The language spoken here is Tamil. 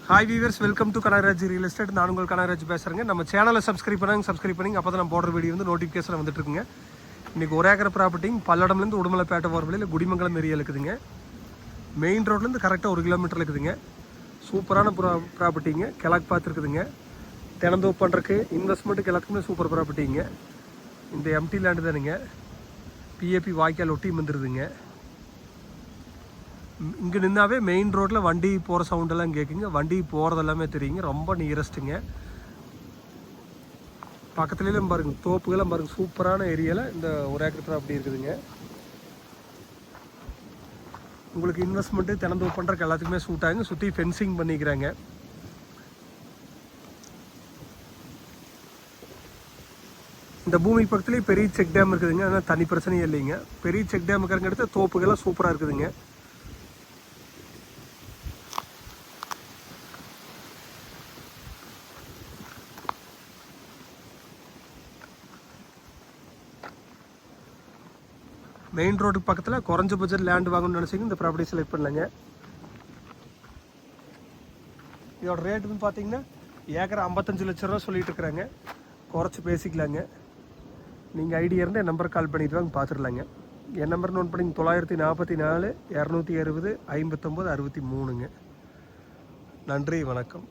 Hi viewers, welcome to Kanagaraj real estate. நான் உங்கள் கனகராஜ் பேசுகிறேங்க. நம்ம சேனலை சப்ஸ்கிரைப் பண்ணி அப்போ தான் நம்ம போடுற வீடியோ வந்து நோட்டிஃபிகேஷன் வந்துட்டு இருக்குங்க. இன்றைக்கி 1 ஏக்கர் ப்ராப்பர்ட்டிங் பல்லடம்லேருந்து உடுமலைப்பேட்டை போகிற வழியில் குடிமங்கலம் ஏரியா இருக்குதுங்க. மெயின் ரோட்லேருந்து கரெக்டாக 1 கிலோமீட்டர் இருக்குதுங்க. சூப்பரான ப்ராப்பர்ட்டிங்க. கிழக்கு பார்த்துருக்குதுங்க. தினந்தோப்பு பண்ணுறக்கு இன்வெஸ்ட்மெண்ட்டுக்கு எல்லாத்துக்குமே சூப்பர் ப்ராப்பர்ட்டிங்க. இந்த எம்டி லேண்டு தானுங்க. பிஏபி வாய்க்கால் ஒட்டி வந்துடுதுங்க. இங்கே நின்னாவே மெயின் ரோட்டில் வண்டி போகிற சவுண்டெல்லாம் கேட்குங்க. வண்டி போகிறது எல்லாமே தெரியுங்க. ரொம்ப நியரஸ்ட்டுங்க. பக்கத்துலேயும் பாருங்கள், தோப்புகள்லாம் பாருங்கள். சூப்பரான ஏரியாவில் இந்த 1 ஏக்கர் ப்ராப்பர்ட்டி இருக்குதுங்க. உங்களுக்கு இன்வெஸ்ட்மெண்ட்டு தினந்தோப்பு பண்ணுறக்கு எல்லாத்துக்குமே சூட் ஆகுங்க. சுற்றி ஃபென்சிங் பண்ணிக்கிறாங்க. இந்த பூமி பக்கத்துலேயே பெரிய செக் டேம் இருக்குதுங்க. அதனால் தனி பிரச்சனையும் இல்லைங்க. பெரிய செக் டேம் இருக்கிறங்க எடுத்து தோப்புகள்லாம் சூப்பராக இருக்குதுங்க. மெயின் ரோடுக்கு பக்கத்தில் குறைஞ்ச பட்ஜெட் லேண்ட் வாங்கணும்னு நினச்சிங்க இந்த ப்ராப்பர்ட்டி செலக்ட் பண்ணலாங்க. இதோட ரேட்டுன்னு பார்த்தீங்கன்னா ஏக்கர் 55 லட்ச ரூபா சொல்லிட்டு இருக்கிறாங்க. குறைச்சி பேசிக்கலாங்க. நீங்கள் ஐடியா இருந்தால் என் நம்பர் கால் பண்ணிட்டு வாங்க, பார்த்துடலாங்க. என் நம்பர் நோட் பண்ணிங்க 944 260 59 63ங்க. நன்றி, வணக்கம்.